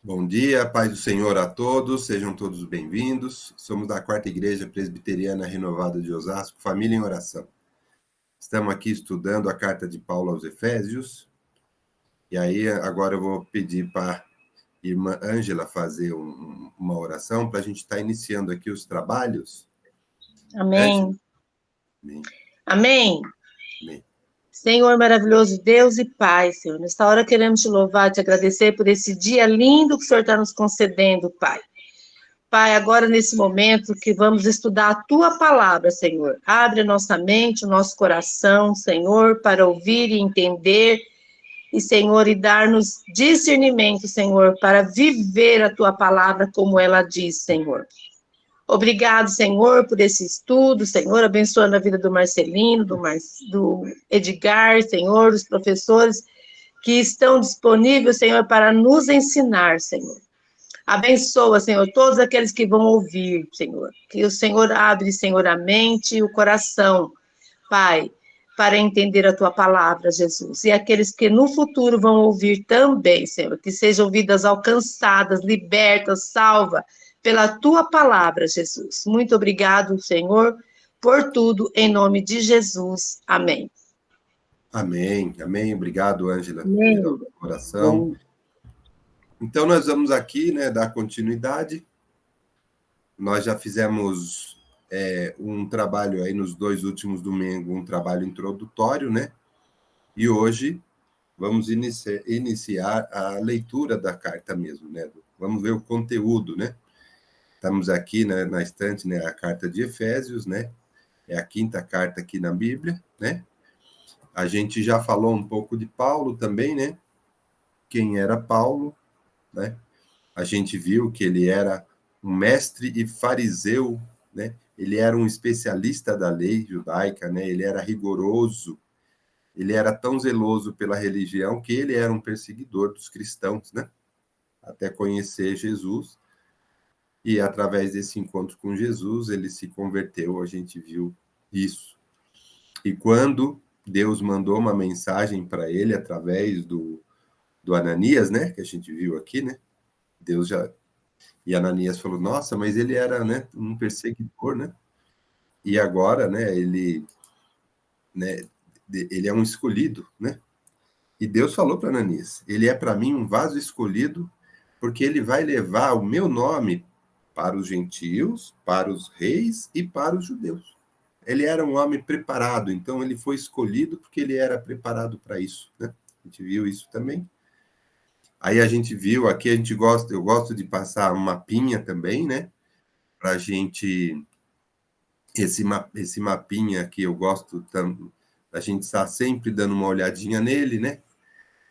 Bom dia, paz do Senhor a todos, sejam todos bem-vindos. Somos da Quarta Igreja Presbiteriana Renovada de Osasco, Família em Oração. Estamos aqui estudando a carta de Paulo aos Efésios. E aí, agora eu vou pedir para a irmã Ângela fazer uma oração para a gente estar iniciando aqui os trabalhos. Amém. Amém. Amém. Amém. Senhor maravilhoso, Deus e Pai, Senhor, nesta hora queremos te louvar e te agradecer por esse dia lindo que o Senhor está nos concedendo, Pai. Pai, agora nesse momento que vamos estudar a Tua palavra, Senhor, abre a nossa mente, o nosso coração, Senhor, para ouvir e entender, e, Senhor, e dar-nos discernimento, Senhor, para viver a Tua palavra como ela diz, Senhor. Obrigado, Senhor, por esse estudo, Senhor, abençoando a vida do Marcelino, do Edgar, Senhor, os professores que estão disponíveis, Senhor, para nos ensinar, Senhor. Abençoa, Senhor, todos aqueles que vão ouvir, Senhor. Que o Senhor abre, Senhor, a mente e o coração, Pai, para entender a Tua palavra, Jesus. E aqueles que no futuro vão ouvir também, Senhor, que sejam vidas alcançadas, libertas, salvas, pela Tua palavra, Jesus. Muito obrigado, Senhor, por tudo, em nome de Jesus. Amém. Amém, amém. Obrigado, Ângela, pela Amém. oração. Bom. Então, nós vamos aqui, dar continuidade. Nós já fizemos um trabalho aí nos 2 últimos domingos, um trabalho introdutório, né? E hoje vamos iniciar a leitura da carta mesmo, né? Vamos ver o conteúdo, né? Estamos aqui, né, na estante, né, a carta de Efésios, né? É a 5ª carta aqui na Bíblia, né? A gente já falou um pouco de Paulo também, né? Quem era Paulo, né? A gente viu que ele era um mestre e fariseu, né? Ele era um especialista da lei judaica, né? Ele era rigoroso, ele era tão zeloso pela religião que ele era um perseguidor dos cristãos, né? Até conhecer Jesus. E através desse encontro com Jesus, ele se converteu, a gente viu isso. E quando Deus mandou uma mensagem para ele através do Ananias, né? Que a gente viu aqui, né? Deus já... E Ananias falou, nossa, mas ele era, né, um perseguidor, né? E agora, né, ele é um escolhido, né? E Deus falou para Ananias, ele é para mim um vaso escolhido, porque ele vai levar o meu nome para os gentios, para os reis e para os judeus. Ele era um homem preparado, então ele foi escolhido porque ele era preparado para isso, né? A gente viu isso também. Aí a gente viu aqui, eu gosto de passar um mapinha também, né? Para a gente, esse mapinha aqui eu gosto a gente estar sempre dando uma olhadinha nele, né?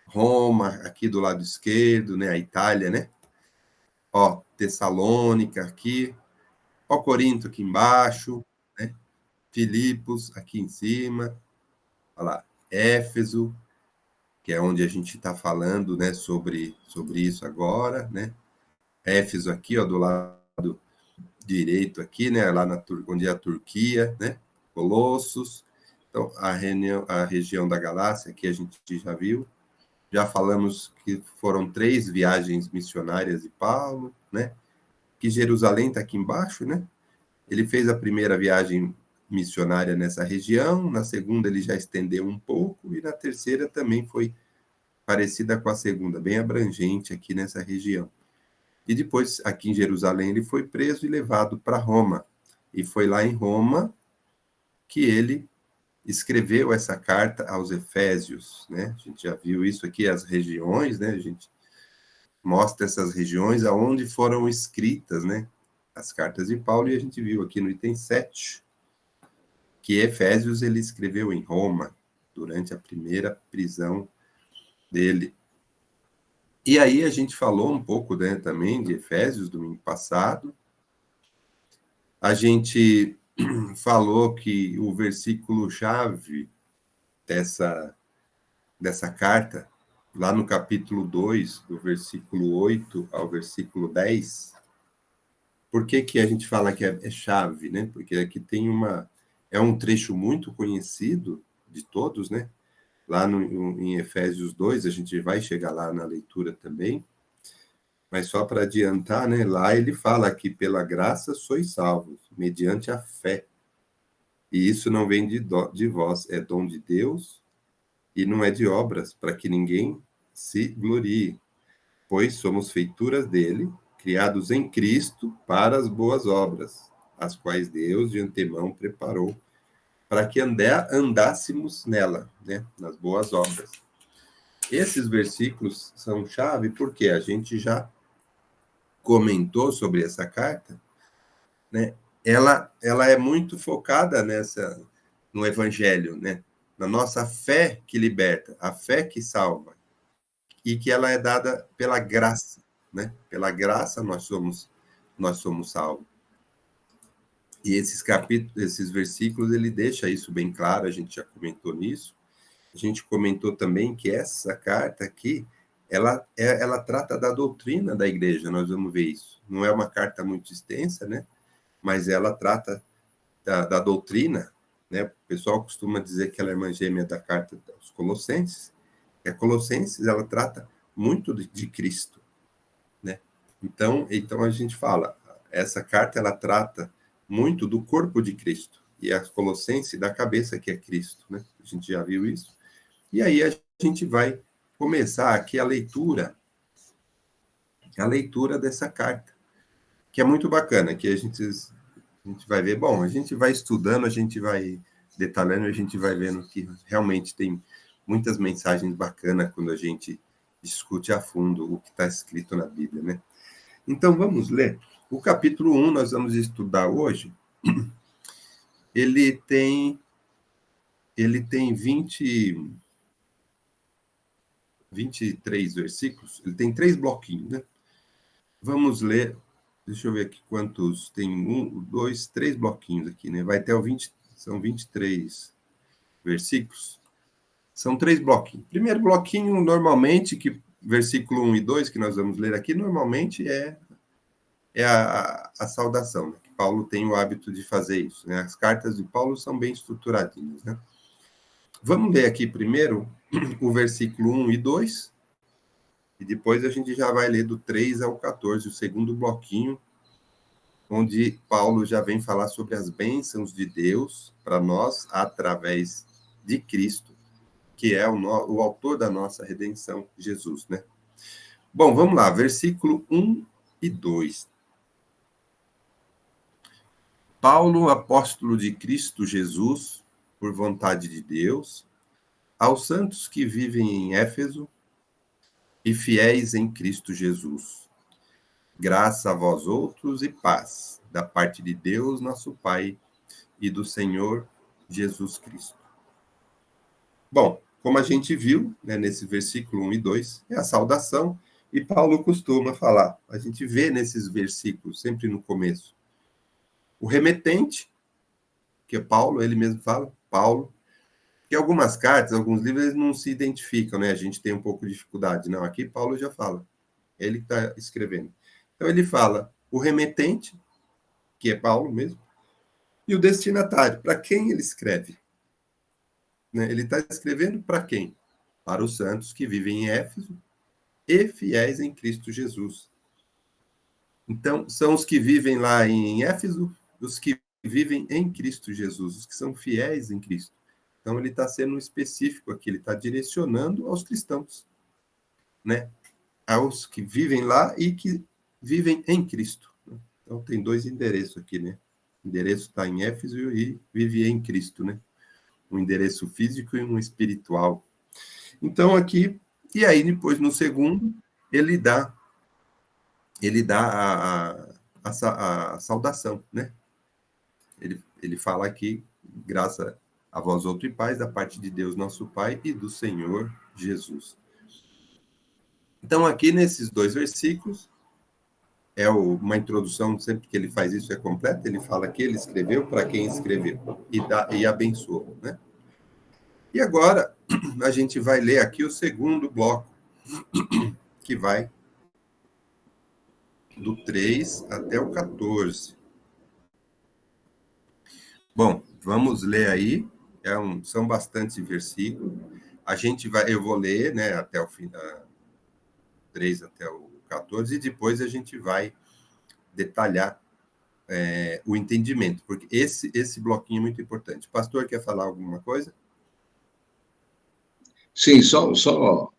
Roma, aqui do lado esquerdo, né? A Itália, né? Ó, Tessalônica aqui, ó, Corinto aqui embaixo, né? Filipos aqui em cima, olha lá, Éfeso, que é onde a gente está falando, né? Sobre isso agora, né? Éfeso aqui, ó, do lado direito aqui, né? Lá onde é a Turquia, né? Colossos. Então, a região da Galácia, aqui a gente já viu. Já falamos que foram 3 viagens missionárias de Paulo, né? Que Jerusalém está aqui embaixo, né? Ele fez a primeira viagem missionária nessa região, na segunda ele já estendeu um pouco, e na terceira também foi parecida com a segunda, bem abrangente aqui nessa região. E depois, aqui em Jerusalém, ele foi preso e levado para Roma. E foi lá em Roma que ele escreveu essa carta aos Efésios, né? A gente já viu isso aqui, as regiões, né? A gente mostra essas regiões aonde foram escritas, né? As cartas de Paulo, e a gente viu aqui no item 7, que Efésios ele escreveu em Roma, durante a primeira prisão dele. E aí a gente falou um pouco, né, também de Efésios, domingo passado. A gente falou que o versículo-chave dessa carta, lá no capítulo 2, do versículo 8 ao versículo 10, por que que a gente fala que é chave, né? Porque aqui tem é um trecho muito conhecido de todos, né? Lá em Efésios 2, a gente vai chegar lá na leitura também, Mas só para adiantar, né, lá ele fala que pela graça sois salvos, mediante a fé. E isso não vem de vós, é dom de Deus, e não é de obras, para que ninguém se glorie. Pois somos feituras dele, criados em Cristo para as boas obras, as quais Deus de antemão preparou para que andássemos nela, né, nas boas obras. Esses versículos são chave porque a gente já comentou sobre essa carta, né? Ela é muito focada no evangelho, né? Na nossa fé que liberta, a fé que salva, e que ela é dada pela graça, né? Pela graça nós somos salvos. E esses capítulos, esses versículos, ele deixa isso bem claro, a gente já comentou nisso. A gente comentou também que essa carta aqui, ela trata da doutrina da igreja, nós vamos ver isso. Não é uma carta muito extensa, né? Mas ela trata da doutrina, né? O pessoal costuma dizer que ela é irmã gêmea da carta aos Colossenses. E a Colossenses, ela trata muito de Cristo, né? Então a gente fala, essa carta, ela trata muito do corpo de Cristo, e a Colossenses da cabeça que é Cristo, né? A gente já viu isso. E aí a gente vai começar aqui a leitura dessa carta, que é muito bacana, que a gente vai ver, bom, a gente vai estudando, a gente vai detalhando, a gente vai vendo que realmente tem muitas mensagens bacanas quando a gente discute a fundo o que está escrito na Bíblia, né? Então, vamos ler. O capítulo 1, nós vamos estudar hoje, ele tem 23 versículos, ele tem 3 bloquinhos, né? Vamos ler, deixa eu ver aqui quantos, tem 1, 2, 3 bloquinhos aqui, né? Vai até são 23 versículos, são 3 bloquinhos. Primeiro bloquinho, normalmente, que versículo 1 e 2, que nós vamos ler aqui, normalmente é a saudação, né? Que Paulo tem o hábito de fazer isso, né? As cartas de Paulo são bem estruturadinhas, né? Vamos ler aqui primeiro o versículo 1 e 2, e depois a gente já vai ler do 3 ao 14, o segundo bloquinho, onde Paulo já vem falar sobre as bênçãos de Deus para nós, através de Cristo, que é o autor da nossa redenção, Jesus, né? Bom, vamos lá, versículo 1 e 2. Paulo, apóstolo de Cristo Jesus, por vontade de Deus, aos santos que vivem em Éfeso e fiéis em Cristo Jesus. Graça a vós outros e paz, da parte de Deus, nosso Pai, e do Senhor Jesus Cristo. Bom, como a gente viu, né, nesse versículo 1 e 2, é a saudação, e Paulo costuma falar, a gente vê nesses versículos, sempre no começo, o remetente, que é Paulo, ele mesmo fala, Paulo, que algumas cartas, alguns livros, eles não se identificam, né? A gente tem um pouco de dificuldade. Não, aqui Paulo já fala. É ele que está escrevendo. Então, ele fala o remetente, que é Paulo mesmo, e o destinatário, para quem ele escreve. Né? Ele está escrevendo para quem? Para os santos que vivem em Éfeso e fiéis em Cristo Jesus. Então, são os que vivem lá em Éfeso, os que vivem em Cristo Jesus, os que são fiéis em Cristo. Então, ele está sendo específico aqui, ele está direcionando aos cristãos, né? Aos que vivem lá e que vivem em Cristo. Então, tem 2 endereços aqui, né? O endereço está em Éfeso e vive em Cristo, né? Um endereço físico e um espiritual. Então, aqui, e aí, depois, no segundo, ele dá a saudação, né? Ele fala aqui, graça a vós outro e paz, da parte de Deus nosso Pai e do Senhor Jesus. Então, aqui nesses 2 versículos, uma introdução, sempre que ele faz isso é completa, ele fala que ele escreveu para quem escreveu, e abençoou, né? E agora, a gente vai ler aqui o segundo bloco, que vai do 3 até o 14. Bom, vamos ler aí, são bastantes versículos, eu vou ler, né, até o fim da 3 até o 14, e depois a gente vai detalhar o entendimento, porque esse bloquinho é muito importante. O pastor quer falar alguma coisa? Sim, só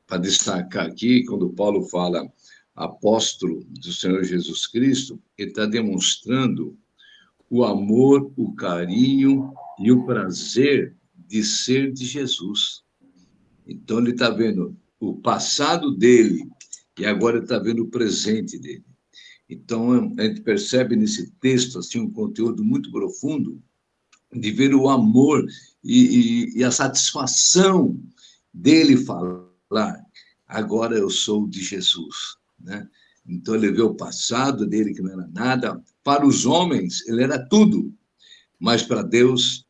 para destacar aqui, quando Paulo fala apóstolo do Senhor Jesus Cristo, ele está demonstrando o amor, o carinho e o prazer de ser de Jesus. Então, ele está vendo o passado dele e agora ele está vendo o presente dele. Então, a gente percebe nesse texto assim, um conteúdo muito profundo de ver o amor e a satisfação dele falar, agora eu sou de Jesus, né? Então, ele vê o passado dele, que não era nada. Para os homens, ele era tudo, mas para Deus,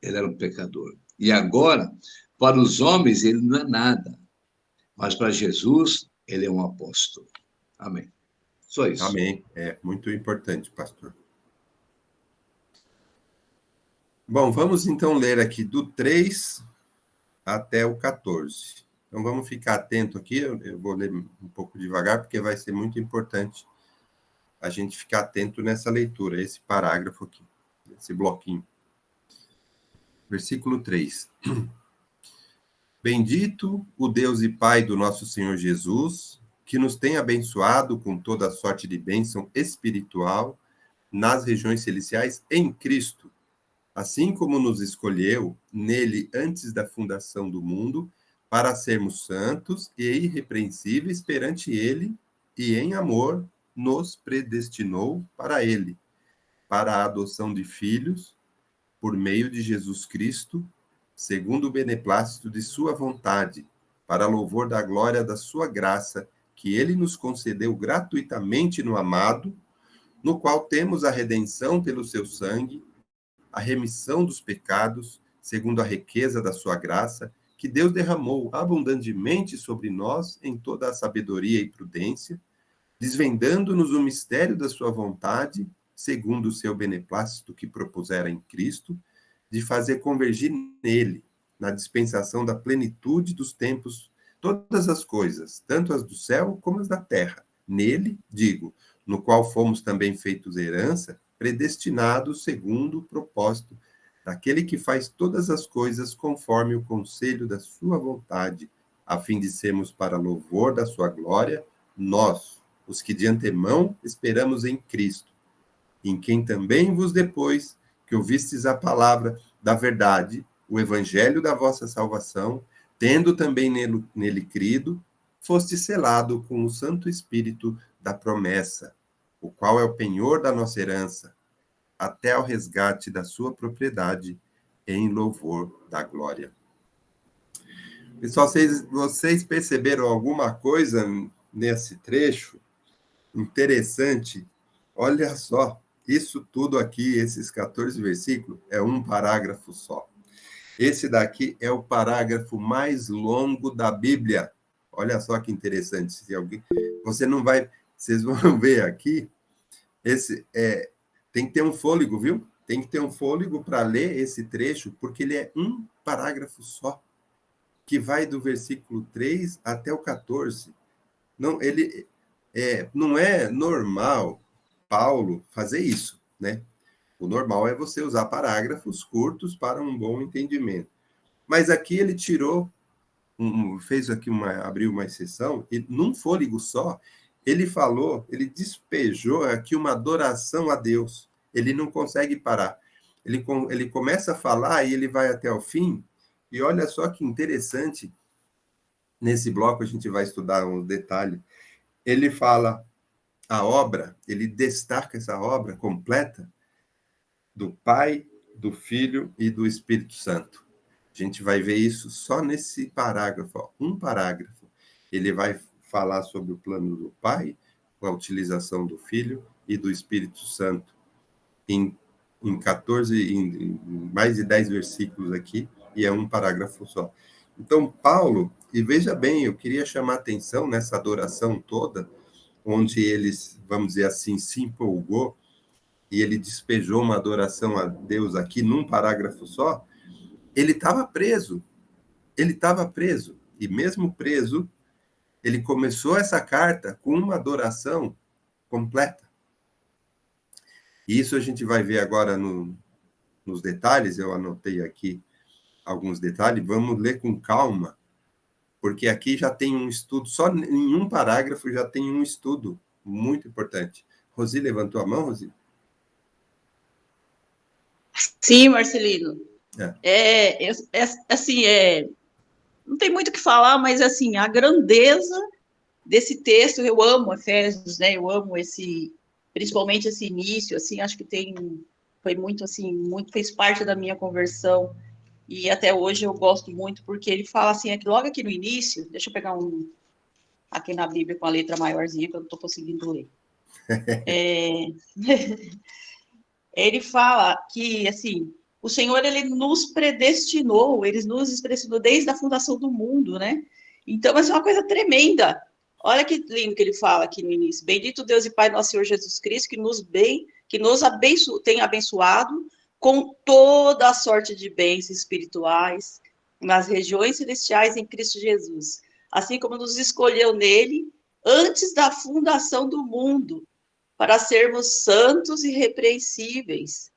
ele era um pecador. E agora, para os homens, ele não é nada, mas para Jesus, ele é um apóstolo. Amém. Só isso. Amém. É muito importante, pastor. Bom, vamos então ler aqui do 3 até o 14. Então, vamos ficar atento aqui, eu vou ler um pouco devagar, porque vai ser muito importante a gente ficar atento nessa leitura, esse parágrafo aqui, esse bloquinho. Versículo 3. Bendito o Deus e Pai do nosso Senhor Jesus, que nos tem abençoado com toda a sorte de bênção espiritual nas regiões celestiais em Cristo, assim como nos escolheu nele antes da fundação do mundo, para sermos santos e irrepreensíveis perante ele, e em amor nos predestinou para ele, para a adoção de filhos, por meio de Jesus Cristo, segundo o beneplácito de sua vontade, para louvor da glória da sua graça, que ele nos concedeu gratuitamente no amado, no qual temos a redenção pelo seu sangue, a remissão dos pecados, segundo a riqueza da sua graça, que Deus derramou abundantemente sobre nós em toda a sabedoria e prudência, desvendando-nos o mistério da sua vontade, segundo o seu beneplácito que propusera em Cristo, de fazer convergir nele, na dispensação da plenitude dos tempos, todas as coisas, tanto as do céu como as da terra. Nele, digo, no qual fomos também feitos herança, predestinados segundo o propósito daquele que faz todas as coisas conforme o conselho da sua vontade, a fim de sermos para louvor da sua glória, nós, os que de antemão esperamos em Cristo, em quem também vos depois que ouvistes a palavra da verdade, o evangelho da vossa salvação, tendo também nele crido, foste selado com o Santo Espírito da promessa, o qual é o penhor da nossa herança, até ao resgate da sua propriedade, em louvor da glória. Pessoal, vocês perceberam alguma coisa nesse trecho interessante? Olha só, isso tudo aqui, esses 14 versículos, é um parágrafo só. Esse daqui é o parágrafo mais longo da Bíblia. Olha só que interessante. Se alguém, vocês vão ver aqui, tem que ter um fôlego, viu? Tem que ter um fôlego para ler esse trecho, porque ele é um parágrafo só, que vai do versículo 3 até o 14. Não, não é normal Paulo fazer isso, né? O normal é você usar parágrafos curtos para um bom entendimento. Mas aqui ele abriu uma exceção, e num fôlego só, ele despejou aqui uma adoração a Deus. Ele não consegue parar. Ele começa a falar e ele vai até o fim. E olha só que interessante, nesse bloco a gente vai estudar um detalhe. Ele fala a obra, ele destaca essa obra completa do Pai, do Filho e do Espírito Santo. A gente vai ver isso só nesse parágrafo, ó, um parágrafo. Ele vai falar sobre o plano do Pai, a utilização do Filho e do Espírito Santo em mais de 10 versículos aqui, e é um parágrafo só. Então, Paulo, e veja bem, eu queria chamar a atenção nessa adoração toda, onde eles, vamos dizer assim, se empolgou, e ele despejou uma adoração a Deus aqui num parágrafo só, ele estava preso, e mesmo preso, Ele começou essa carta com uma adoração completa. E isso a gente vai ver agora nos detalhes, eu anotei aqui alguns detalhes, vamos ler com calma, porque aqui já tem um estudo, só em um parágrafo já tem um estudo muito importante. Rosi levantou a mão, Rosi? Sim, Marcelino. Assim, não tem muito o que falar, mas assim, a grandeza desse texto, eu amo Efésios, né? Eu amo principalmente esse início, assim, acho que foi muito assim, fez parte da minha conversão, e até hoje eu gosto muito, porque ele fala assim, logo aqui no início, deixa eu pegar aqui na Bíblia com a letra maiorzinha, que eu não estou conseguindo ler. Ele fala que, assim, o Senhor, ele nos predestinou, ele nos predestinou desde a fundação do mundo, né? Então, essa é uma coisa tremenda. Olha que lindo que ele fala aqui no início. Bendito Deus e Pai nosso Senhor Jesus Cristo, que nos tem abençoado com toda a sorte de bens espirituais nas regiões celestiais em Cristo Jesus, assim como nos escolheu nele antes da fundação do mundo, para sermos santos e irrepreensíveis,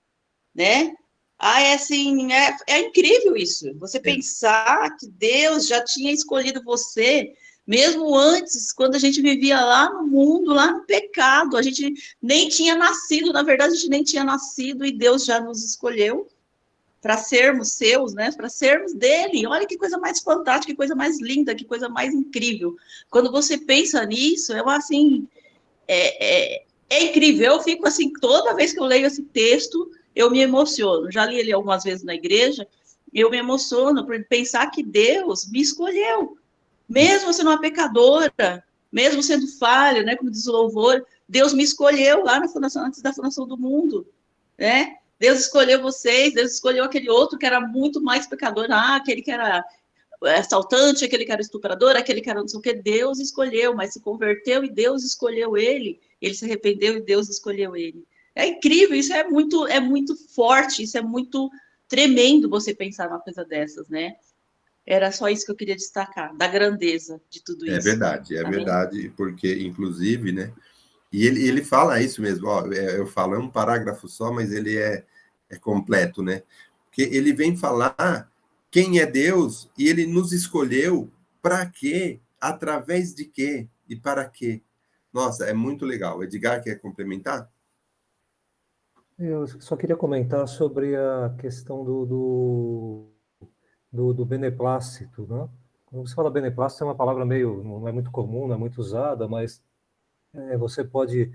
né? Assim, é incrível isso. Você pensar que Deus já tinha escolhido você, mesmo antes, quando a gente vivia lá no mundo, lá no pecado, a gente nem tinha nascido, na verdade, a gente nem tinha nascido, e Deus já nos escolheu para sermos seus, né? Para sermos dele. Olha que coisa mais fantástica, que coisa mais linda, que coisa mais incrível. Quando você pensa nisso, assim, é incrível. Eu fico assim, toda vez que eu leio esse texto, eu me emociono. Já li ele algumas vezes na igreja, eu me emociono por pensar que Deus me escolheu. Mesmo sendo uma pecadora, mesmo sendo falha, né, como diz o louvor, Deus me escolheu lá na fundação, antes da fundação do mundo, né? Deus escolheu vocês, Deus escolheu aquele outro que era muito mais pecador, aquele que era assaltante, aquele que era estuprador, aquele que era não sei o que, Deus escolheu, mas se converteu e Deus escolheu ele se arrependeu e Deus escolheu ele. É incrível, isso é muito forte, isso é muito tremendo você pensar numa coisa dessas, né? Era só isso que eu queria destacar, da grandeza de tudo isso. É verdade, porque, inclusive, né? E ele fala isso mesmo, ó, eu falo, é um parágrafo só, mas ele é completo, né? Porque ele vem falar quem é Deus e ele nos escolheu para quê, através de quê e para quê. Nossa, é muito legal. Edgar, quer complementar? Eu só queria comentar sobre a questão do beneplácito, né? Quando você fala beneplácito, é uma palavra não é muito comum, não é muito usada, mas você pode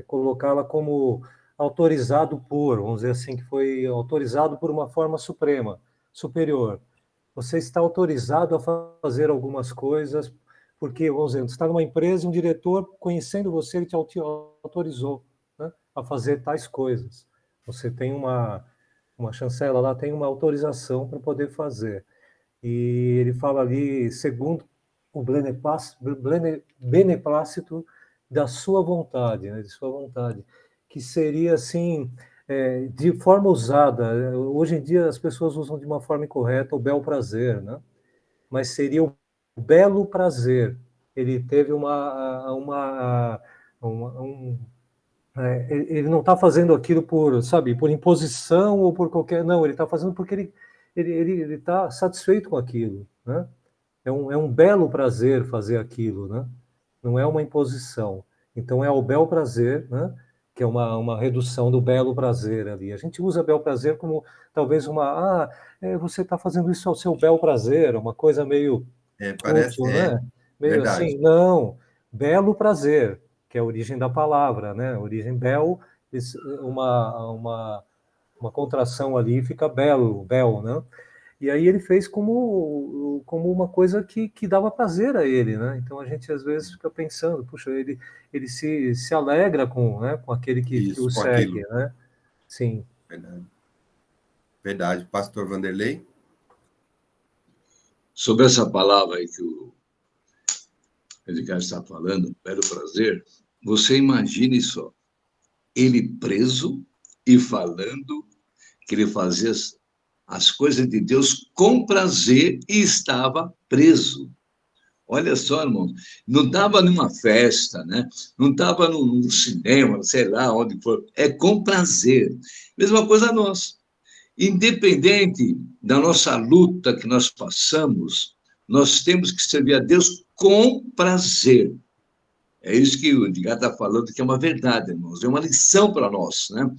colocá-la como autorizado por, vamos dizer assim, que foi autorizado por uma forma suprema, superior. Você está autorizado a fazer algumas coisas, porque, vamos dizer, você está numa empresa, um diretor, conhecendo você, ele te autorizou, né, a fazer tais coisas. Você tem uma chancela lá, tem uma autorização para poder fazer. E ele fala ali, segundo o beneplácito da sua vontade, né, de sua vontade, que seria assim, de forma usada. Hoje em dia as pessoas usam de uma forma incorreta o bel prazer, né? Mas seria o belo prazer. Ele teve ele não está fazendo aquilo por imposição ou por qualquer... Não, ele está fazendo porque ele está satisfeito com aquilo, né? É um belo prazer fazer aquilo, né? Não é uma imposição. Então, é o bel prazer, né? Que é uma redução do belo prazer ali. A gente usa bel prazer como talvez você está fazendo isso ao seu bel prazer, uma coisa meio Parece, útil, né? Meio verdade. assim, não, belo prazer, que é a origem da palavra, né? A origem bel, uma contração ali, fica bel, né? E aí ele fez como uma coisa que dava prazer a ele, né? Então a gente às vezes fica pensando, puxa, ele se alegra com aquele que o segue, né? Sim. Verdade. Pastor Vanderlei? Sobre essa palavra aí que o Edgar está falando, belo prazer, você imagine só, ele preso e falando que ele fazia as coisas de Deus com prazer e estava preso. Olha só, irmão, não estava numa festa, né? Não estava no cinema, sei lá, onde for. É com prazer. Mesma coisa nós. Independente da nossa luta que nós passamos, nós temos que servir a Deus com prazer. É isso que o Edgar está falando, que é uma verdade, irmãos. É uma lição para nós, né?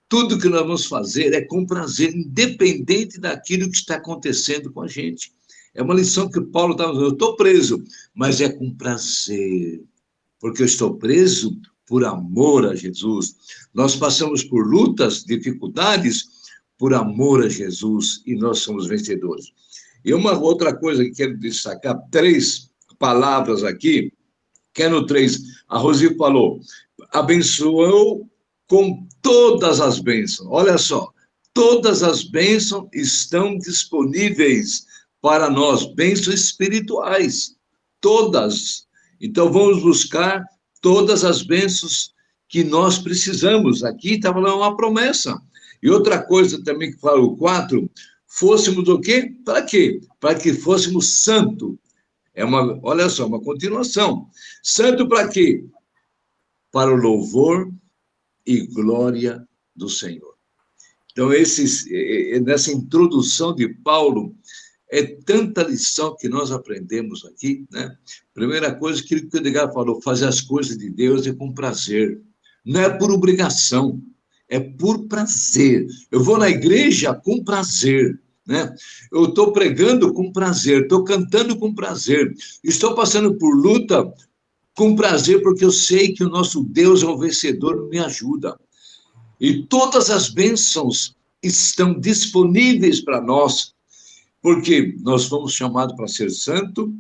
Tudo que nós vamos fazer é com prazer, independente daquilo que está acontecendo com a gente. É uma lição que Paulo está dizendo. Eu estou preso, mas é com prazer, porque eu estou preso por amor a Jesus. Nós passamos por lutas, dificuldades, por amor a Jesus, e nós somos vencedores. E uma outra coisa que quero destacar, 3 palavras aqui, que é no 3, a Rosi falou, abençoou com todas as bênçãos. Olha só, todas as bênçãos estão disponíveis para nós, bênçãos espirituais, todas. Então, vamos buscar todas as bênçãos que nós precisamos. Aqui está falando uma promessa. E outra coisa também que fala o 4, fôssemos o quê? Para quê? Para que fôssemos santos. Olha só, uma continuação. Santo para quê? Para o louvor e glória do Senhor. Então, nessa introdução de Paulo, é tanta lição que nós aprendemos aqui, né? Primeira coisa que o Edgar falou, fazer as coisas de Deus é com prazer. Não é por obrigação, é por prazer. Eu vou na igreja com prazer, né? Eu estou pregando com prazer, estou cantando com prazer, estou passando por luta com prazer, porque eu sei que o nosso Deus é um vencedor, me ajuda. E todas as bênçãos estão disponíveis para nós, porque nós fomos chamados para ser santo,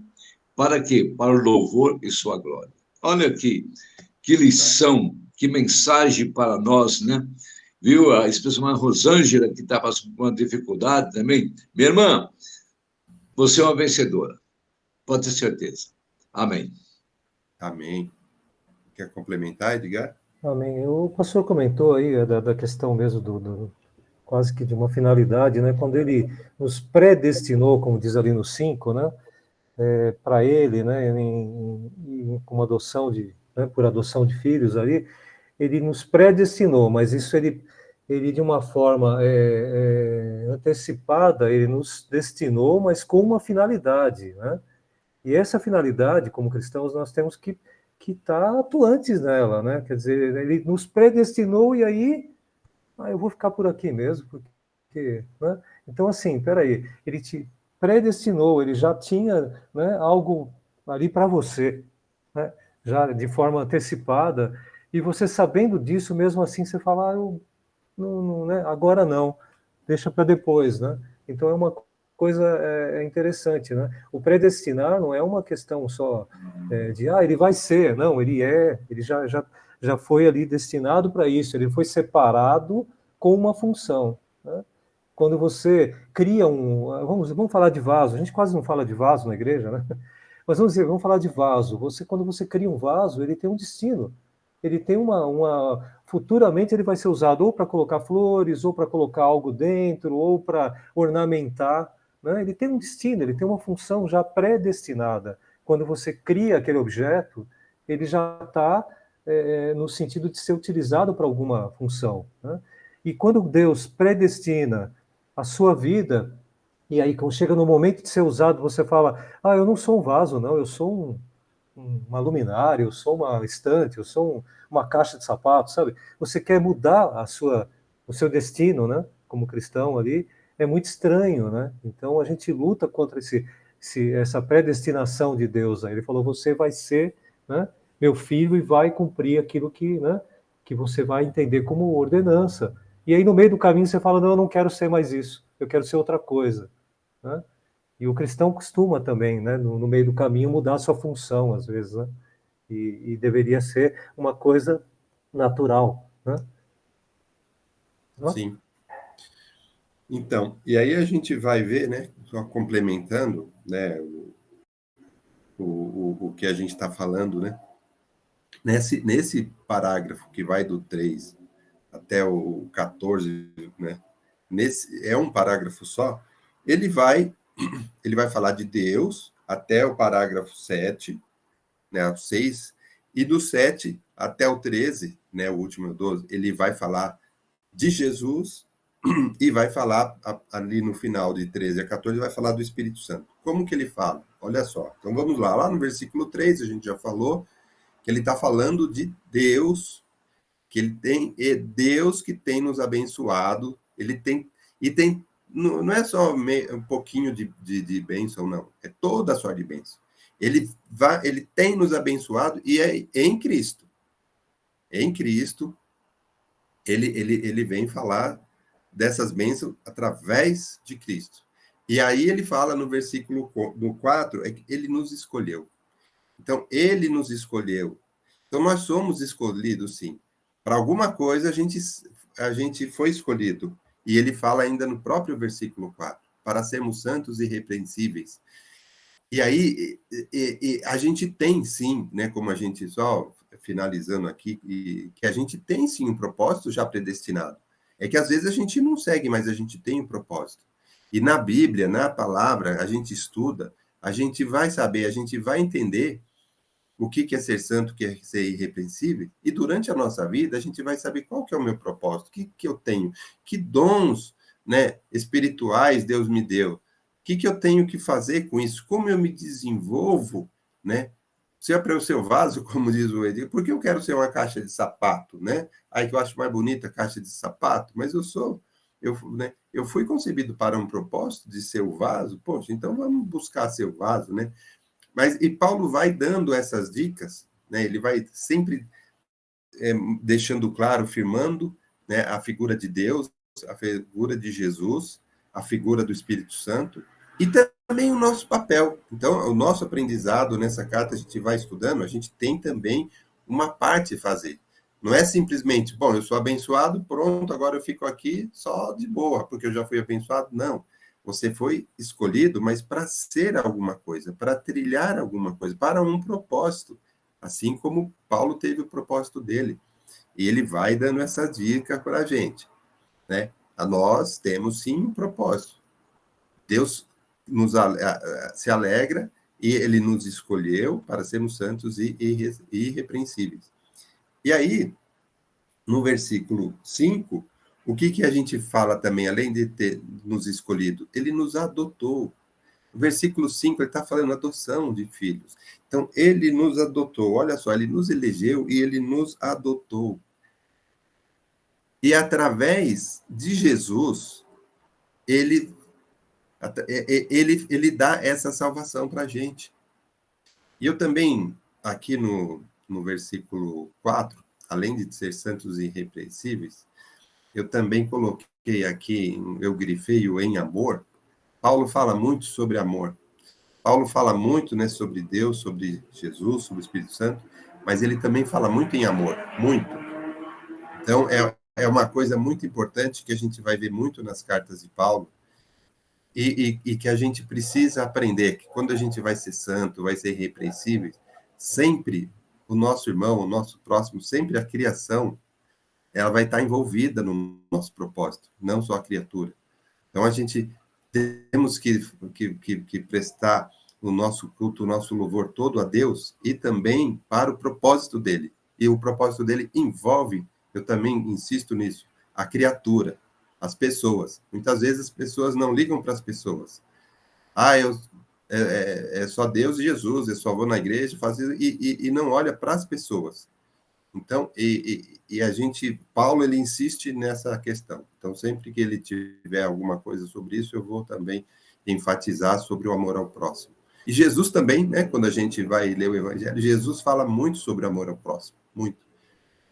para quê? Para o louvor e sua glória. Olha aqui, que lição, que mensagem para nós, né? Viu? A irmã Rosângela, que está passando por uma dificuldade também. Minha irmã, você é uma vencedora. Pode ter certeza. Amém. Amém. Quer complementar, Edgar? Amém. O pastor comentou aí da questão mesmo quase que de uma finalidade, né? Quando ele nos predestinou, como diz ali no 5, né? Para ele, né? Com uma adoção né? Por adoção de filhos ali, ele nos predestinou, mas isso ele de uma forma antecipada, ele nos destinou, mas com uma finalidade, né? E essa finalidade, como cristãos, nós temos que estar atuantes nela, né? Quer dizer, ele nos predestinou e aí, eu vou ficar por aqui mesmo, porque, né? Então, assim, peraí, ele te predestinou, ele já tinha, né, algo ali para você, né? Já de forma antecipada, e você sabendo disso, mesmo assim, você fala, eu não, né? Agora não, deixa para depois, né? Então é uma coisa interessante, né? O predestinar não é uma questão só de ele vai ser, não, ele já foi ali destinado para isso, ele foi separado com uma função, né? Quando você cria vamos falar de vaso, a gente quase não fala de vaso na igreja, né? Mas vamos falar de vaso. Quando você cria um vaso, ele tem um destino. Ele tem futuramente ele vai ser usado ou para colocar flores, ou para colocar algo dentro, ou para ornamentar, né? Ele tem um destino, ele tem uma função já predestinada. Quando você cria aquele objeto, ele já está no sentido de ser utilizado para alguma função, né? E quando Deus predestina a sua vida, e aí quando chega no momento de ser usado, você fala, eu não sou um vaso, não, eu sou uma luminária, eu sou uma estante, eu sou uma caixa de sapatos, sabe? Você quer mudar o seu destino, né? Como cristão ali, é muito estranho, né? Então a gente luta contra essa predestinação de Deus. Ele falou, você vai ser, né, meu filho e vai cumprir aquilo que, né, que você vai entender como ordenança. E aí no meio do caminho você fala, não, eu não quero ser mais isso, eu quero ser outra coisa, né? E o cristão costuma também, né, no meio do caminho, mudar a sua função, às vezes, né? E deveria ser uma coisa natural, né? Sim. Então, e aí a gente vai ver, né, só complementando, né, o que a gente está falando, né? Nesse parágrafo que vai do 3 até o 14, né? É um parágrafo só, ele vai falar de Deus, até o parágrafo 7, né, o 6, e do 7 até o 13, né, o último, o 12, ele vai falar de Jesus e vai falar, ali no final de 13 a 14, ele vai falar do Espírito Santo. Como que ele fala? Olha só, então vamos lá no versículo 3, a gente já falou, que ele está falando de Deus, que ele tem, é Deus que tem nos abençoado, ele tem, e tem, não é só um pouquinho de bênção, não, é toda a sorte de bênção. Ele tem nos abençoado e é em Cristo. Em Cristo, ele vem falar dessas bênçãos através de Cristo. E aí ele fala no versículo 4, é que ele nos escolheu. Então, ele nos escolheu. Então, nós somos escolhidos, sim. Para alguma coisa, a gente foi escolhido. E ele fala ainda no próprio versículo 4, para sermos santos e irrepreensíveis. E aí, a gente tem, sim, né, como a gente, só finalizando aqui, que a gente tem, sim, um propósito já predestinado. É que, às vezes, a gente não segue, mas a gente tem um propósito. E na Bíblia, na palavra, a gente estuda, a gente vai saber, a gente vai entender o que é ser santo, o que é ser irrepreensível, e durante a nossa vida, a gente vai saber qual que é o meu propósito, o que eu tenho, que dons, né, espirituais Deus me deu, o que eu tenho que fazer com isso, como eu me desenvolvo, né? Se é para eu ser o vaso, como diz o Edir, por que eu quero ser uma caixa de sapato, né? Aí que eu acho mais bonita a caixa de sapato, mas eu fui concebido para um propósito de ser o vaso, poxa, então vamos buscar ser o vaso, né? E Paulo vai dando essas dicas, né? Ele vai sempre deixando claro, firmando, né, a figura de Deus, a figura de Jesus, a figura do Espírito Santo, e também o nosso papel. Então, o nosso aprendizado nessa carta, a gente vai estudando, a gente tem também uma parte a fazer. Não é simplesmente, bom, eu sou abençoado, pronto, agora eu fico aqui só de boa, porque eu já fui abençoado. Não. Você foi escolhido, mas para ser alguma coisa, para trilhar alguma coisa, para um propósito. Assim como Paulo teve o propósito dele. E ele vai dando essa dica para a gente, né? Nós temos, sim, um propósito. Deus se alegra e ele nos escolheu para sermos santos e irrepreensíveis. E aí, no versículo 5, o que a gente fala também, além de ter nos escolhido? Ele nos adotou. O versículo 5, ele está falando adoção de filhos. Então, ele nos adotou. Olha só, ele nos elegeu e ele nos adotou. E através de Jesus, ele dá essa salvação para a gente. E eu também, aqui no versículo 4, além de ser santos e irrepreensíveis, eu também coloquei aqui, eu grifei o em amor. Paulo fala muito sobre amor. Paulo fala muito, né, sobre Deus, sobre Jesus, sobre o Espírito Santo, mas ele também fala muito em amor, muito. Então, é uma coisa muito importante que a gente vai ver muito nas cartas de Paulo e que a gente precisa aprender, que quando a gente vai ser santo, vai ser irrepreensível, sempre o nosso irmão, o nosso próximo, sempre a criação, ela vai estar envolvida no nosso propósito, não só a criatura. Então, a gente temos que prestar o nosso culto, o nosso louvor todo a Deus e também para o propósito dele. E o propósito dele envolve, eu também insisto nisso, a criatura, as pessoas. Muitas vezes as pessoas não ligam para as pessoas. É só Deus e Jesus, eu só vou na igreja, faço e não olha para as pessoas. Então, Paulo, ele insiste nessa questão. Então, sempre que ele tiver alguma coisa sobre isso, eu vou também enfatizar sobre o amor ao próximo. E Jesus também, né, quando a gente vai ler o Evangelho, Jesus fala muito sobre amor ao próximo, muito.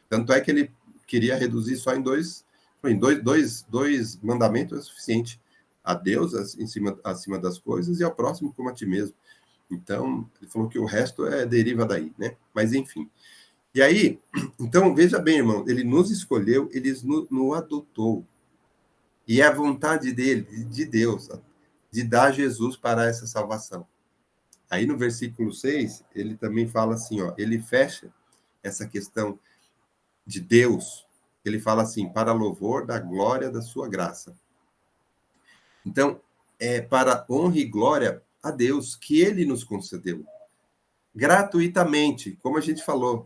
Tanto é que ele queria reduzir só em dois mandamentos é suficiente. A Deus acima das coisas e ao próximo como a ti mesmo. Então, ele falou que o resto deriva daí, né? Mas, enfim. E aí, então, veja bem, irmão, ele nos escolheu, ele nos adotou. E é a vontade dele, de Deus, de dar Jesus para essa salvação. Aí, no versículo 6, ele também fala assim, ó, ele fecha essa questão de Deus, ele fala assim, para louvor da glória da sua graça. Então, para honra e glória a Deus, que ele nos concedeu gratuitamente, como a gente falou,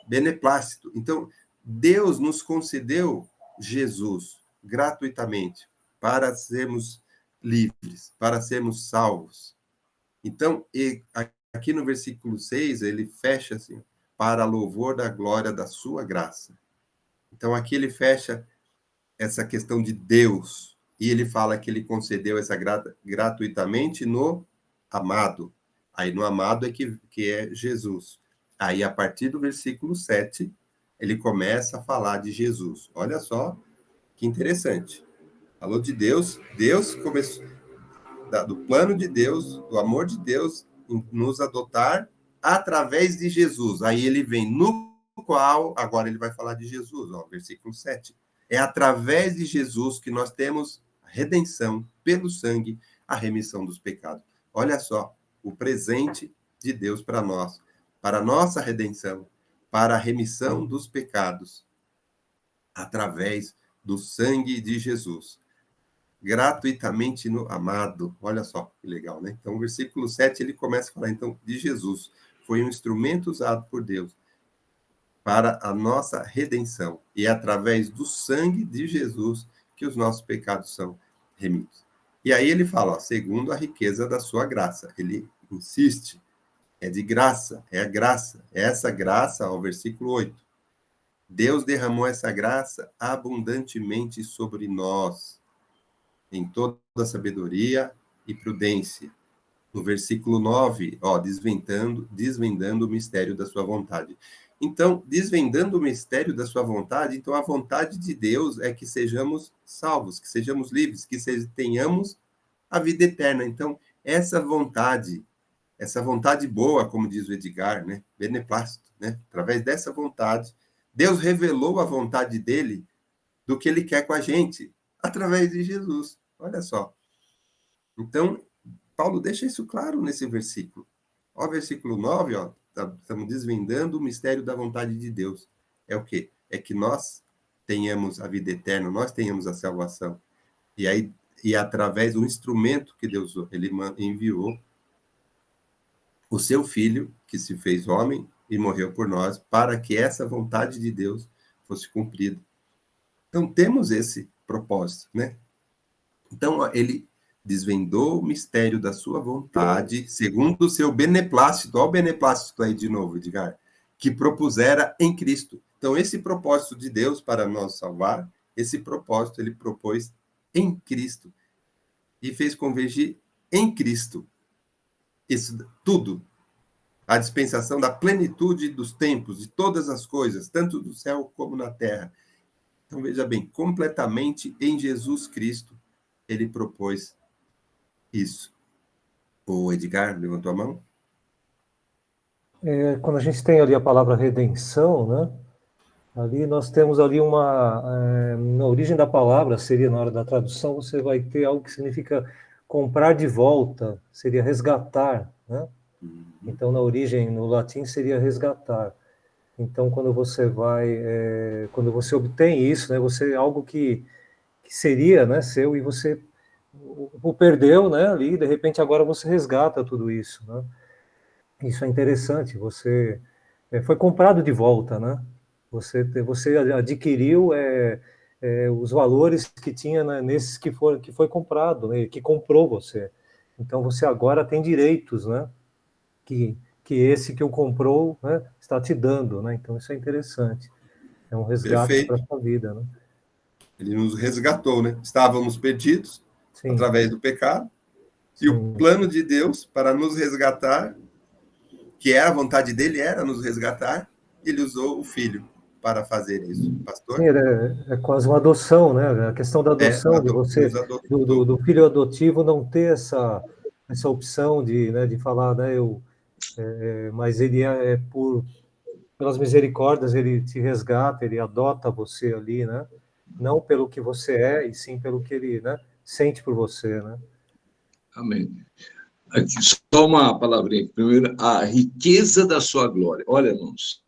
beneplácito. Então, Deus nos concedeu Jesus gratuitamente para sermos livres, para sermos salvos. Então, aqui no versículo 6, ele fecha assim, para louvor da glória da sua graça. Então, aqui ele fecha essa questão de Deus, e ele fala que ele concedeu essa gratuitamente no amado. Aí no amado é que é Jesus. Aí, a partir do versículo 7, ele começa a falar de Jesus. Olha só que interessante. Falou de Deus, Deus começou, do plano de Deus, do amor de Deus, em nos adotar através de Jesus. Aí ele vem no qual, agora ele vai falar de Jesus, ó, versículo 7. É através de Jesus que nós temos a redenção pelo sangue, a remissão dos pecados. Olha só, o presente de Deus para nós, para a nossa redenção, para a remissão dos pecados, através do sangue de Jesus. Gratuitamente no amado. Olha só que legal, né? Então, o versículo 7, ele começa a falar, então, de Jesus. Foi um instrumento usado por Deus para a nossa redenção. E é através do sangue de Jesus que os nossos pecados são remidos. E aí ele fala, ó, segundo a riqueza da sua graça. Ele insiste, é de graça, é a graça. Essa graça, ó, versículo 8. Deus derramou essa graça abundantemente sobre nós, em toda a sabedoria e prudência. No versículo 9, ó, desvendando o mistério da sua vontade. Então, desvendando o mistério da sua vontade, então a vontade de Deus é que sejamos salvos, que sejamos livres, que tenhamos a vida eterna. Então, essa vontade boa, como diz o Edgar, né, beneplácito, né, através dessa vontade, Deus revelou a vontade dele do que ele quer com a gente, através de Jesus. Olha só. Então, Paulo deixa isso claro nesse versículo. Ó, versículo 9, ó, estamos desvendando o mistério da vontade de Deus. É o quê? É que nós tenhamos a vida eterna, nós tenhamos a salvação. E através do instrumento que Deus ele enviou, o seu filho, que se fez homem e morreu por nós, para que essa vontade de Deus fosse cumprida. Então, temos esse propósito, né? Então, ele desvendou o mistério da sua vontade, segundo o seu beneplácito. Olha o beneplácito aí de novo, Edgar, que propusera em Cristo. Então, esse propósito de Deus para nos salvar, esse propósito ele propôs em Cristo e fez convergir em Cristo. Isso tudo, a dispensação da plenitude dos tempos, de todas as coisas, tanto do céu como na terra. Então, veja bem, completamente em Jesus Cristo, ele propôs isso. O Edgar levantou a mão? Quando a gente tem ali a palavra redenção, né? Ali nós temos ali na origem da palavra, seria na hora da tradução, você vai ter algo que significa comprar de volta, seria resgatar, né? Então, na origem, no latim, seria resgatar. Então, quando você obtém isso, né? Algo que seria, né, seu, e você o perdeu, né, ali, de repente agora você resgata tudo isso, né? Isso é interessante, você foi comprado de volta, né? Você adquiriu os valores que tinha, né, nesses que foi comprado, né, que comprou você. Então você agora tem direitos, né? Que esse que o comprou, né, está te dando, né? Então isso é interessante. É um resgate para a sua vida, né? Ele nos resgatou, né? Estávamos perdidos, sim, através do pecado, sim, e o plano de Deus para nos resgatar, que a vontade dele era nos resgatar, ele usou o filho para fazer isso. Pastor? Sim, é quase uma adoção, né? A questão da adoção, de você, do filho adotivo não ter essa opção de falar, né? Mas ele pelas misericórdias, ele te resgata, ele adota você ali, né? Não pelo que você é, e sim pelo que ele, né, sente por você, né? Amém. Aqui, só uma palavrinha. Primeiro, a riqueza da sua glória. Olha, irmãos,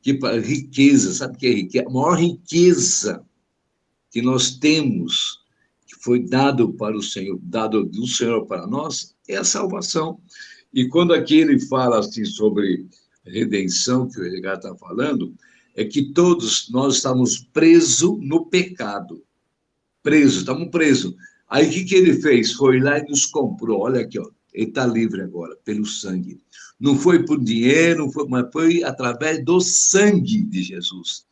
que riqueza, sabe o que é riqueza? A maior riqueza que nós temos que foi dado para o Senhor, dado do Senhor para nós, é a salvação. E quando aqui ele fala assim sobre redenção, que o Edgar está falando, é que todos nós estamos presos no pecado. Estamos presos. Aí o que ele fez? Foi lá e nos comprou. Olha aqui, ó, ele está livre agora, pelo sangue. Não foi por dinheiro, mas foi através do sangue de Jesus.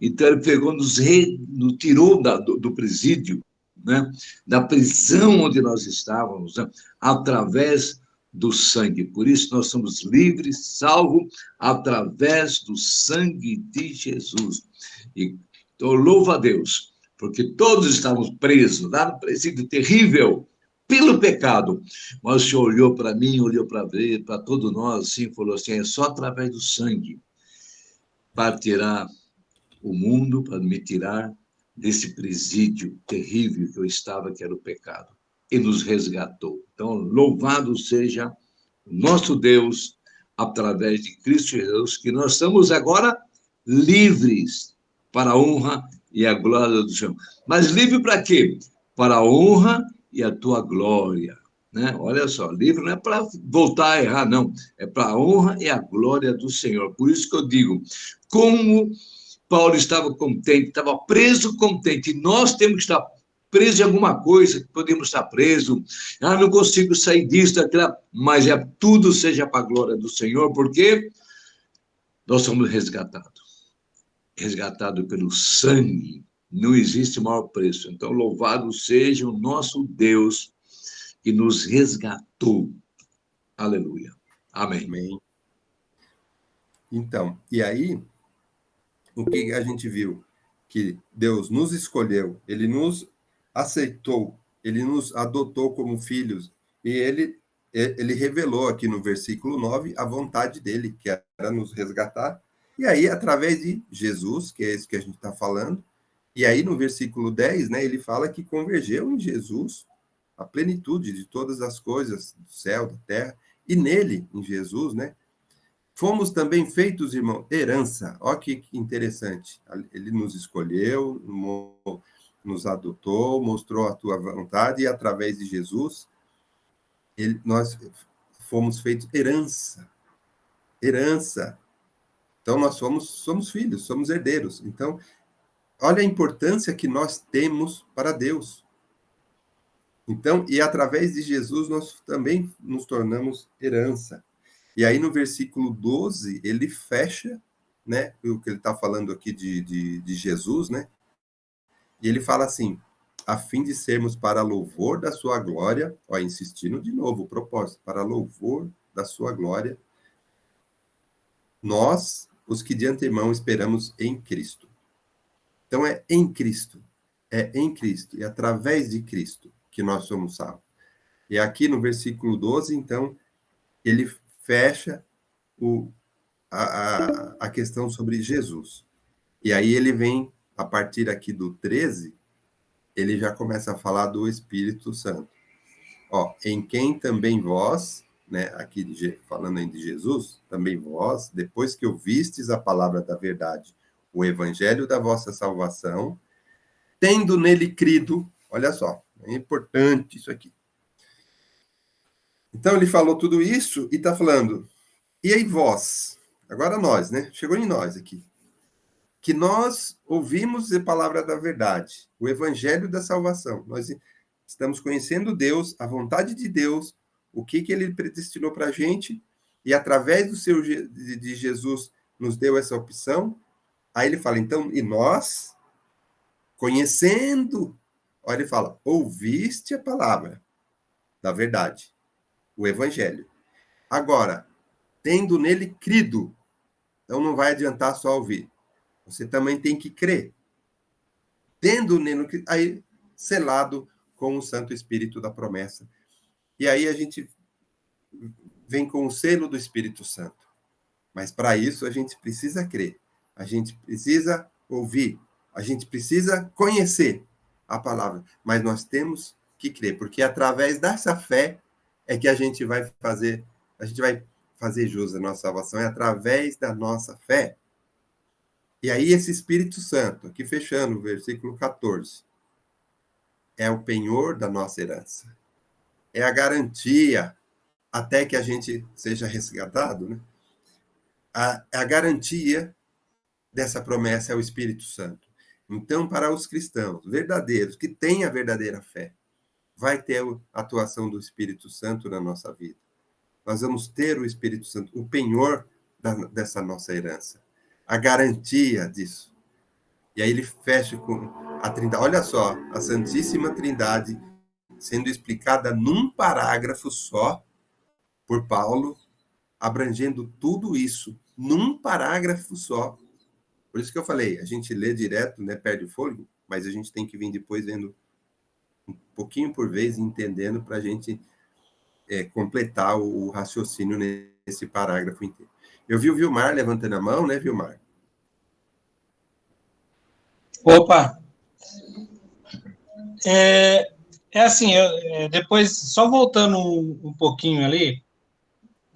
Então ele pegou, nos tirou do presídio, né? Da prisão onde nós estávamos, né? Através do sangue. Por isso nós somos livres, salvos, através do sangue de Jesus. E então, louvo a Deus, porque todos estávamos presos lá no presídio terrível pelo pecado. Mas o Senhor olhou para mim, olhou para todos nós, assim, falou assim: é só através do sangue para tirar o mundo, para me tirar desse presídio terrível que eu estava, que era o pecado. E nos resgatou. Então, louvado seja o nosso Deus, através de Cristo Jesus, que nós estamos agora livres para a honra e a glória do Senhor. Mas livre para quê? Para a honra e a tua glória. Né? Olha só, livre não é para voltar a errar, não. É para a honra e a glória do Senhor. Por isso que eu digo, como Paulo estava contente, estava preso contente, e nós temos que estar presos em alguma coisa, podemos estar presos, não consigo sair disso, daquela, mas tudo seja para a glória do Senhor, porque nós somos resgatados pelo sangue, não existe maior preço. Então, louvado seja o nosso Deus que nos resgatou. Aleluia. Amém. Amém. Então, e aí, o que a gente viu? Que Deus nos escolheu, Ele nos aceitou, Ele nos adotou como filhos, e Ele revelou aqui no versículo 9 a vontade dEle, que era nos resgatar, e aí, através de Jesus, que é isso que a gente está falando, e aí no versículo 10, né, ele fala que convergeu em Jesus a plenitude de todas as coisas do céu, da terra, e nele, em Jesus, né, fomos também feitos, irmão, herança. Olha que interessante. Ele nos escolheu, nos adotou, mostrou a tua vontade, e através de Jesus, nós fomos feitos herança. Herança. Então, nós somos filhos, somos herdeiros. Então, olha a importância que nós temos para Deus. Então, e através de Jesus, nós também nos tornamos herança. E aí, no versículo 12, ele fecha, né, o que ele está falando aqui de Jesus, né? E ele fala assim, a fim de sermos para louvor da sua glória, ó, insistindo de novo o propósito, para louvor da sua glória, nós, os que de antemão esperamos em Cristo. Então, é em Cristo, e através de Cristo que nós somos salvos. E aqui no versículo 12, então, ele fecha a questão sobre Jesus. E aí ele vem, a partir aqui do 13, ele já começa a falar do Espírito Santo. Ó, em quem também vós, né, aqui falando aí de Jesus, também vós, depois que ouvistes a palavra da verdade, o evangelho da vossa salvação, tendo nele crido, olha só, é importante isso aqui. Então ele falou tudo isso e está falando, e aí vós, agora nós, né? Chegou em nós aqui. Que nós ouvimos a palavra da verdade, o evangelho da salvação. Nós estamos conhecendo Deus, a vontade de Deus, o que ele predestinou para a gente, e através de Jesus nos deu essa opção. Aí ele fala, então, e nós, conhecendo, olha, ele fala, ouviste a palavra da verdade, o evangelho. Agora, tendo nele crido, então não vai adiantar só ouvir. Você também tem que crer. Tendo nele, aí, selado com o Santo Espírito da promessa. E aí a gente vem com o selo do Espírito Santo. Mas para isso a gente precisa crer. A gente precisa ouvir. A gente precisa conhecer a palavra. Mas nós temos que crer, porque através dessa fé é que a gente vai fazer jus à nossa salvação, é através da nossa fé. E aí esse Espírito Santo, aqui fechando o versículo 14, é o penhor da nossa herança. É a até que a gente seja resgatado, né? A garantia dessa promessa é o Espírito Santo. Então, para os cristãos verdadeiros, que têm a verdadeira fé, vai ter a atuação do Espírito Santo na nossa vida. Nós vamos ter o Espírito Santo, o penhor dessa nossa herança, a garantia disso. E aí ele fecha com a Trindade. Olha só, a Santíssima Trindade sendo explicada num parágrafo só por Paulo, abrangendo tudo isso num parágrafo só. Por isso que eu falei, a gente lê direto, né, perde o fôlego, mas a gente tem que vir depois vendo um pouquinho por vez, entendendo, para a gente completar o raciocínio nesse parágrafo inteiro. Eu vi o Vilmar levantando a mão, né, Vilmar? Opa! Assim, depois, só voltando um pouquinho ali,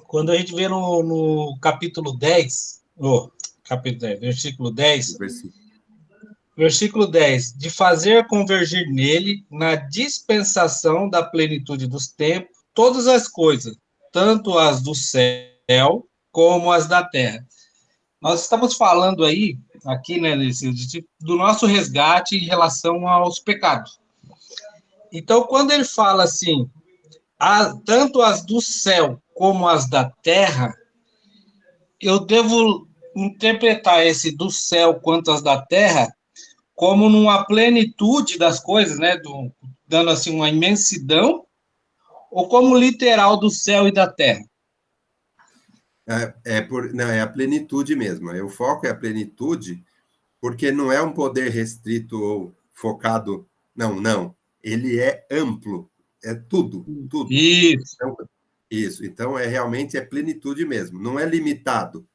quando a gente vê no capítulo 10, versículo 10, de fazer convergir nele, na dispensação da plenitude dos tempos, todas as coisas, tanto as do céu como as da terra. Nós estamos falando aí, aqui, né, do nosso resgate em relação aos pecados. Então, quando ele fala assim, tanto as do céu como as da terra, eu devo interpretar esse do céu quanto as da terra como numa plenitude das coisas, né, dando assim uma imensidão, ou como literal do céu e da terra? Não, é a plenitude mesmo. O foco é a plenitude, porque não é um poder restrito ou focado. Não. Ele é amplo. É tudo. Isso. Isso. Então, realmente é plenitude mesmo. Não é limitado.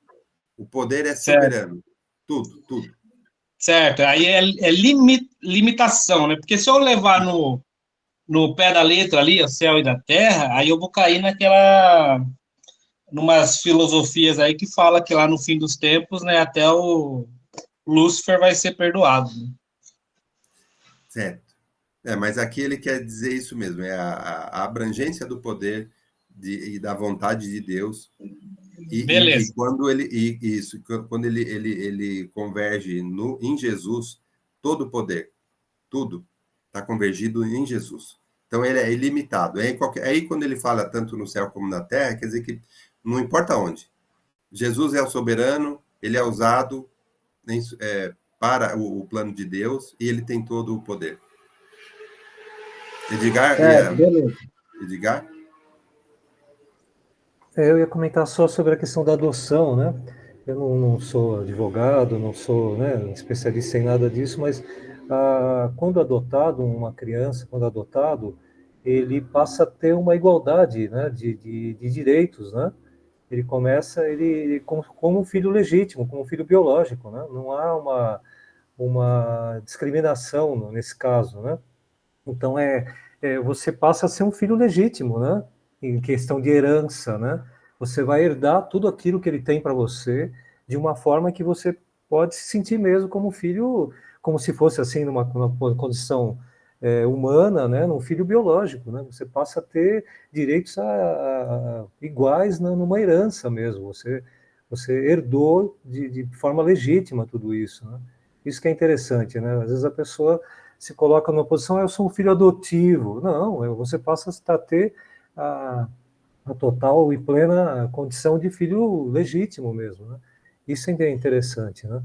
O poder é soberano. Tudo. Certo. Aí é limitação, né? Porque se eu levar no pé da letra ali, o céu e da terra, aí eu vou cair numas filosofias aí que fala que lá no fim dos tempos, né, até o Lúcifer vai ser perdoado. Certo. Mas aqui ele quer dizer isso mesmo, é a abrangência do poder e da vontade de Deus. Beleza. E quando ele converge em Jesus, todo o poder, tudo está convergido em Jesus. Então ele é ilimitado. Aí quando ele fala tanto no céu como na terra, quer dizer que não importa onde. Jesus é o soberano, ele é usado para o plano de Deus e ele tem todo o poder. Edgar? Beleza. Edgar? Eu ia comentar só sobre a questão da adoção, né? Eu não sou advogado, não sou, né, especialista em nada disso, mas quando adotado, uma criança, quando adotado, ele passa a ter uma igualdade, né, de direitos, né? Ele começa como um filho legítimo, como um filho biológico, né? Não há uma discriminação nesse caso, né? Então, você passa a ser um filho legítimo, né? Em questão de herança, né? Você vai herdar tudo aquilo que ele tem para você de uma forma que você pode se sentir mesmo como filho, como se fosse assim numa condição humana, né? Num filho biológico, né? Você passa a ter direitos iguais numa herança mesmo. Você herdou de forma legítima tudo isso, né? Isso que é interessante, né? Às vezes a pessoa se coloca numa posição, eu sou um filho adotivo. Não, você passa a ter a total e plena condição de filho legítimo mesmo, né? Isso é interessante, né?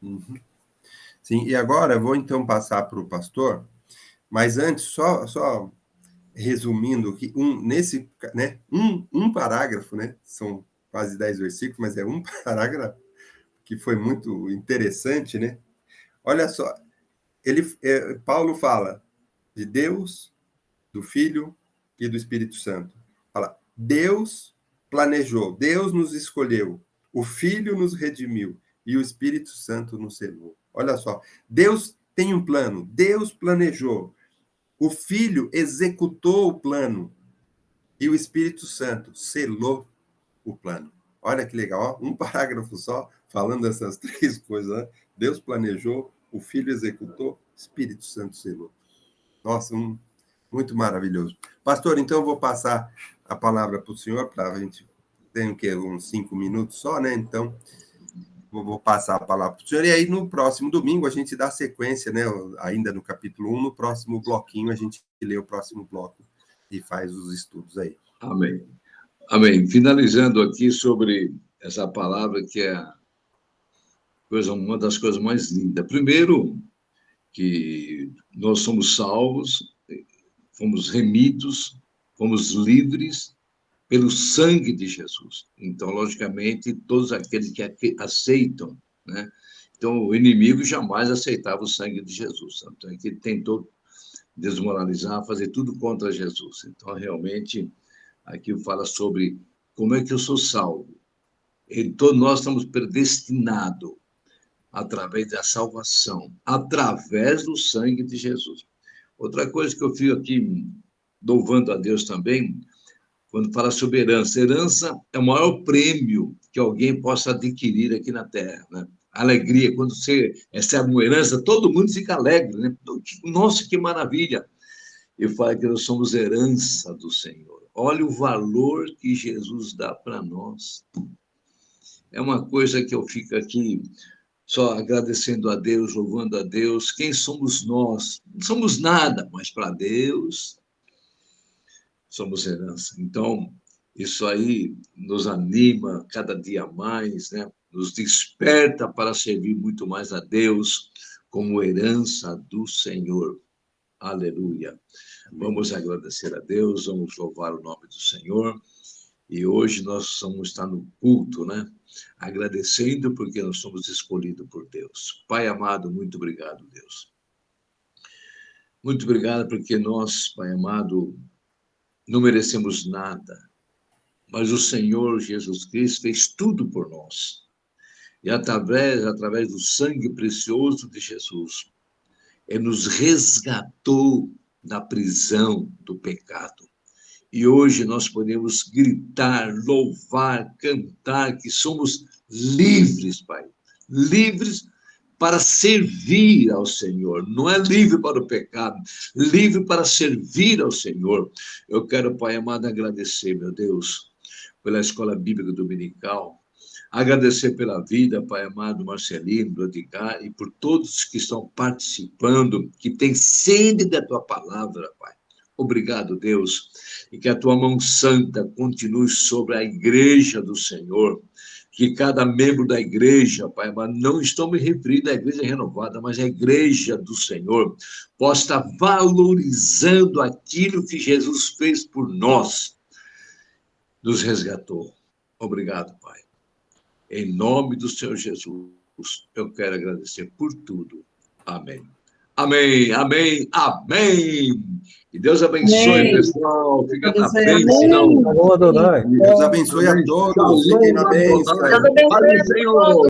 Uhum. Sim, e agora eu vou então passar para o pastor, mas antes, só resumindo que nesse, né, um parágrafo, né? São quase 10 versículos, mas é um parágrafo que foi muito interessante, né? Olha só, Paulo fala de Deus, do Filho e do Espírito Santo. Fala, Deus planejou, Deus nos escolheu, o Filho nos redimiu e o Espírito Santo nos selou. Olha só, Deus tem um plano, Deus planejou, o Filho executou o plano e o Espírito Santo selou o plano. Olha que legal, ó, um parágrafo só falando essas três coisas, né? Deus planejou, o Filho executou, o Espírito Santo selou. Nossa, muito maravilhoso. Pastor, então eu vou passar a palavra para o senhor, para a gente tem o quê? Uns 5 minutos só, né? Então, vou passar a palavra para o senhor. E aí, no próximo domingo, a gente dá sequência, né? Ainda no capítulo 1, no próximo bloquinho, a gente lê o próximo bloco e faz os estudos aí. Amém. Amém. Finalizando aqui sobre essa palavra que é uma das coisas mais lindas. Primeiro, que nós somos salvos, fomos remidos, fomos livres pelo sangue de Jesus. Então, logicamente, todos aqueles que aceitam, né? Então, o inimigo jamais aceitava o sangue de Jesus. Então, ele tentou desmoralizar, fazer tudo contra Jesus. Então, realmente, aqui fala sobre como é que eu sou salvo. Então, nós estamos predestinados através da salvação, através do sangue de Jesus. Outra coisa que eu fico aqui louvando a Deus também, quando fala sobre herança. Herança é o maior prêmio que alguém possa adquirir aqui na Terra, né? Alegria, quando você recebe uma herança, todo mundo fica alegre, né? Nossa, que maravilha! Eu falo que nós somos herança do Senhor. Olha o valor que Jesus dá para nós. É uma coisa que eu fico aqui só agradecendo a Deus, louvando a Deus. Quem somos nós? Não somos nada, mas para Deus somos herança. Então, isso aí nos anima cada dia mais, né? Nos desperta para servir muito mais a Deus como herança do Senhor. Aleluia. Vamos agradecer a Deus, vamos louvar o nome do Senhor. E hoje nós vamos estar no culto, né? Agradecendo porque nós somos escolhidos por Deus. Pai amado, muito obrigado, Deus. Muito obrigado porque nós, Pai amado, não merecemos nada, mas o Senhor Jesus Cristo fez tudo por nós. E através do sangue precioso de Jesus, Ele nos resgatou da prisão do pecado. E hoje nós podemos gritar, louvar, cantar, que somos livres, Pai. Livres para servir ao Senhor. Não é livre para o pecado, livre para servir ao Senhor. Eu quero, Pai amado, agradecer, meu Deus, pela Escola Bíblica Dominical, agradecer pela vida, Pai amado, Marcelino, do Edgar, e por todos que estão participando, que têm sede da Tua palavra, Pai. Obrigado, Deus, e que a Tua mão santa continue sobre a igreja do Senhor, que cada membro da igreja, Pai, mas não estou me referindo à igreja renovada, mas à igreja do Senhor, possa estar valorizando aquilo que Jesus fez por nós, nos resgatou. Obrigado, Pai. Em nome do Senhor Jesus, eu quero agradecer por tudo. Amém. Amém, amém, amém. Que Deus abençoe, amém. Pessoal. Fica na bênção. Deus abençoe a todos. Fiquem na bênção. Deus abençoe a todos.